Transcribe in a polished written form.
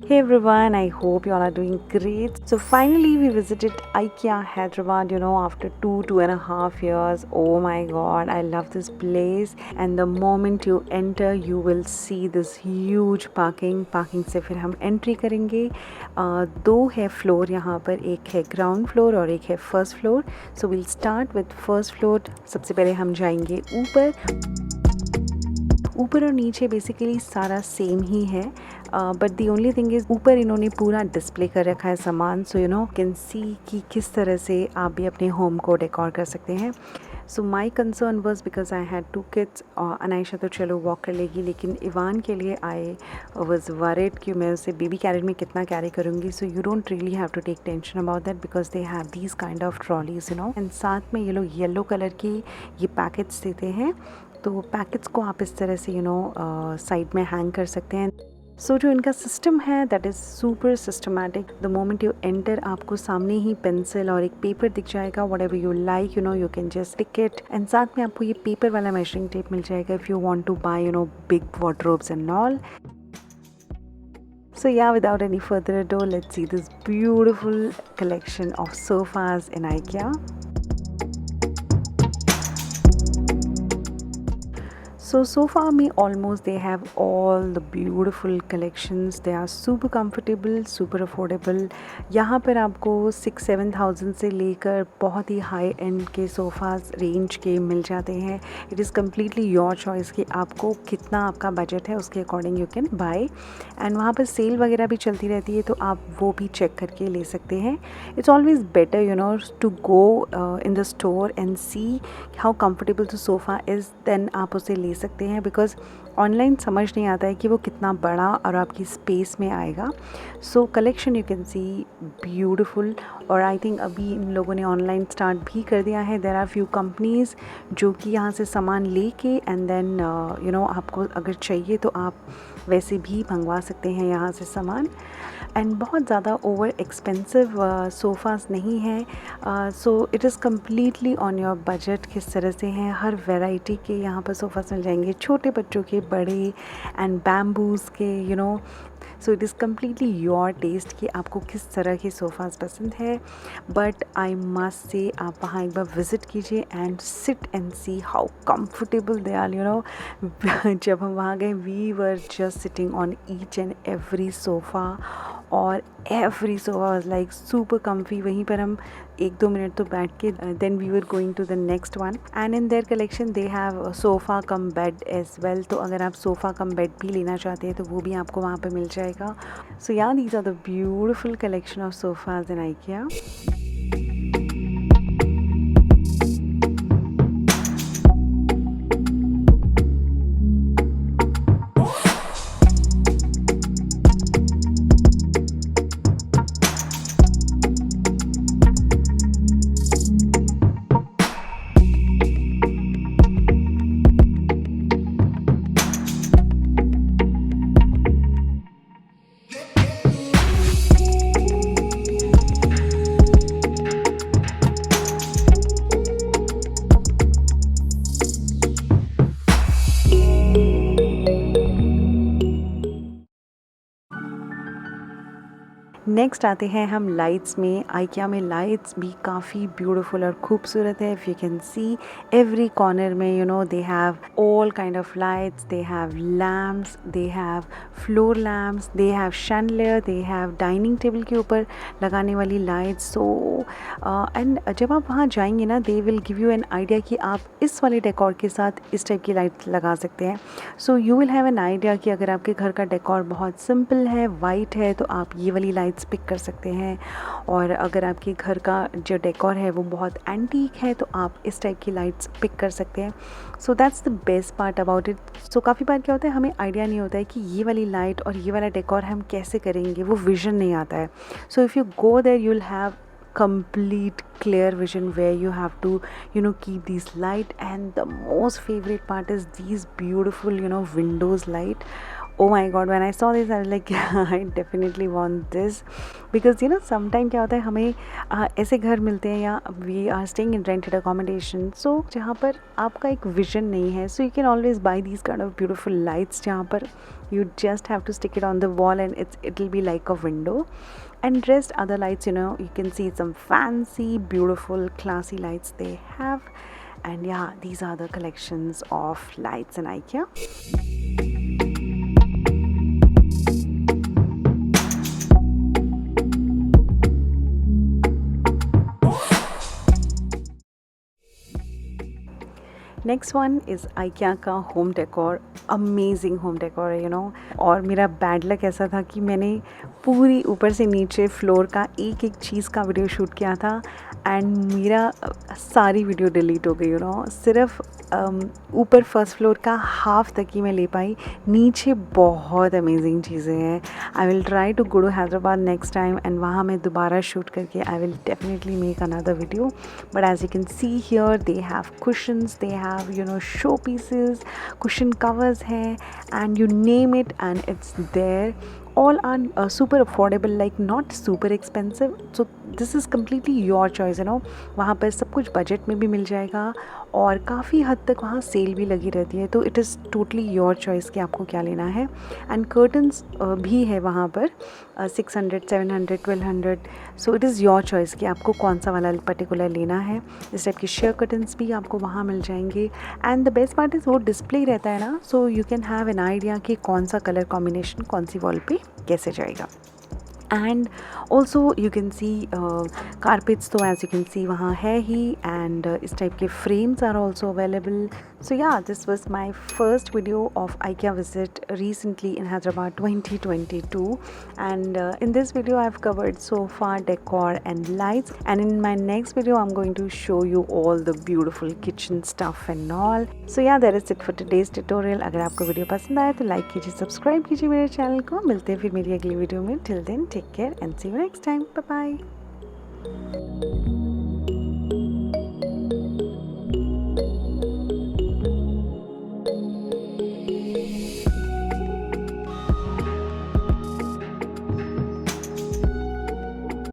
Hey everyone, I hope you all are doing great. So finally we visited IKEA Hyderabad, after 2.5 years. Oh my god, I love this place. And the moment you enter, you will see this huge parking से फिर हम entry करेंगे. दो है floor यहाँ पर, एक है ग्राउंड फ्लोर और एक है first floor. So will start with first floor. सबसे पहले हम जाएंगे ऊपर और नीचे बेसिकली सारा सेम ही है. But the only thing is ऊपर इन्होंने पूरा डिस्प्ले कर रखा है सामान. सो कैन सी कि किस तरह से आप भी अपने होम को डेकोर कर सकते हैं. So my concern was because I had 2 kids. Anaisha तो चलो वॉक कर लेगी, लेकिन इवान के लिए आई वॉज वरिड कि मैं उसे बेबी कैरेज में कितना कैरी करूँगी. So you don't really have to take tension about that because they have these kind of trolleys and साथ में ये लोग येलो कलर की ये पैकेट्स देते हैं. तो पैकेट्स को आप इस तरह से साइड में हैंग कर सकते हैं. सो जो इनका सिस्टम है that is super systematic. The moment you enter आपको सामने ही पेंसिल और एक पेपर दिख जाएगा. What ever you like you can just tick it. And साथ में आपको ये पेपर वाला मेजरिंग टेप मिल जाएगा if you want to buy big wardrobes and all. So yeah, without any further ado, let's see this beautiful collection of sofas in IKEA. So far me almost they have all the beautiful collections. They are super comfortable, super affordable. यहाँ पर आपको 6-7 thousand से लेकर बहुत ही high and के sofas range के मिल जाते हैं. It is completely your choice कि आपको कितना आपका बजट है, उसके according you can buy. And वहाँ पर सेल वगैरह भी चलती रहती है तो आप वो भी चेक करके ले सकते हैं. It's always better to go in the store and see how comfortable the sofa is, then आप उसे ले सकते हैं. बिकॉज ऑनलाइन समझ नहीं आता है कि वो कितना बड़ा और आपकी स्पेस में आएगा. सो collection you can see beautiful. और आई थिंक अभी इन लोगों ने ऑनलाइन स्टार्ट भी कर दिया है. देर आर फ्यू कंपनीज़ जो कि यहाँ से सामान लेके एंड देन आपको अगर चाहिए तो आप वैसे भी मंगवा सकते हैं यहाँ से सामान. एंड बहुत ज़्यादा ओवर एक्सपेंसिव सोफ़ास नहीं है. सो it is completely on your budget. किस तरह से हैं, हर वैरायटी के यहाँ पर सोफ़ास मिल जाएंगे, छोटे बच्चों के, बड़े एंड बैम्बूज़ के. So it is completely your taste कि आपको किस तरह के सोफ़ास पसंद है. बट आई मस्ट से आप वहाँ एक बार विज़िट कीजिए and sit and see how comfortable they are. जब हम वहाँ गए we were just sitting on each and every sofa और every sofa was like super comfy. वहीं पर हम 1-2 मिनट तो बैठ के then we were going to the next one. And in their collection they have sofa cum bed as well. तो अगर आप सोफ़ा कम बेड भी लेना चाहते हैं तो वो भी आपको वहाँ पे मिल जाएगा. सो या these are the beautiful collection of sofas in IKEA. Next आते हैं हम लाइट्स में. IKEA में लाइट्स भी काफ़ी ब्यूटीफुल और खूबसूरत है. If you can see every corner में they have all kind of lights. They have lamps, they have floor lamps, they have chandelier, they have dining table के ऊपर लगाने वाली लाइट्स. सो एंड जब आप वहाँ जाएंगे ना they will give you an idea कि आप इस वाले डेकोर के साथ इस टाइप की लाइट्स लगा सकते हैं. So you will have an idea कि अगर आपके घर का डेकोर बहुत सिंपल है, वाइट है, तो आप ये वाली लाइट्स पिक कर सकते हैं. और अगर आपके घर का जो डेकोर है वो बहुत एंटीक है तो आप इस टाइप की लाइट्स पिक कर सकते हैं. So that's the best part about it. So काफ़ी बार क्या होता है, हमें आइडिया नहीं होता है कि ये वाली लाइट और ये वाला डेकोर हम कैसे करेंगे, वो विजन नहीं आता है. So if you go there you will have complete clear vision where you have to keep these light. And the most favorite part is these beautiful windows light. oh my god, when I saw this I was like I definitely want this, because you know sometime क्या होता है हमें ऐसे घर मिलते हैं या we are staying in rented accommodation, so जहाँ पर आपका एक vision नहीं है, so you can always buy these kind of beautiful lights जहाँ पर you just have to stick it on the wall and it'll be like a window. And rest other lights, you know, you can see some fancy beautiful classy lights they have. And yeah, these are the collections of lights in IKEA. Next one is IKEA का home decor. Amazing home decor है, you know. और मेरा bad luck ऐसा था कि मैंने पूरी ऊपर से नीचे फ्लोर का एक एक चीज़ का वीडियो शूट किया था एंड मेरा सारी वीडियो डिलीट हो गई, यू नो. सिर्फ ऊपर फर्स्ट फ्लोर का हाफ तक ही मैं ले पाई. नीचे बहुत अमेजिंग चीज़ें हैं. I will try to go to Hyderabad next time and वहाँ मैं दोबारा शूट करके I will definitely make another video. But as you can see here they have cushions, they have you know show pieces, cushion covers हैं, and you name it and it's there. All are super affordable, like not super expensive, so this is completely your choice, you know. वहाँ पर सब कुछ budget में भी मिल जाएगा और काफ़ी हद तक वहाँ सेल भी लगी रहती है, तो it is totally your choice कि आपको क्या लेना है. एंड कर्टन्स भी है वहाँ पर 600, 700, 1200, सो इट इज़ योर चॉइस कि आपको कौन सा वाला पर्टिकुलर लेना है. इस टाइप के शेयर कर्टन्स भी आपको वहाँ मिल जाएंगे. And the best part is वो डिस्प्ले रहता है ना, so you can have an idea कि कौन सा कलर कॉम्बिनेशन कौन सी वॉल पे कैसे जाएगा. And also you can see carpets, तो as you can see वहाँ है ही. and इस type के frames are also available. So yeah, this was my first video of IKEA visit recently in Hyderabad 2022. And in this video I've covered sofa, decor and lights, and in my next video I'm going to show you all the beautiful kitchen stuff and all. So yeah, that is it for today's tutorial. अगर आपको video पसंद आया तो like कीजिए, subscribe कीजिए मेरे channel को. मिलते हैं फिर मेरी अगली वीडियो में. Till then, take care and see you next time. Bye bye.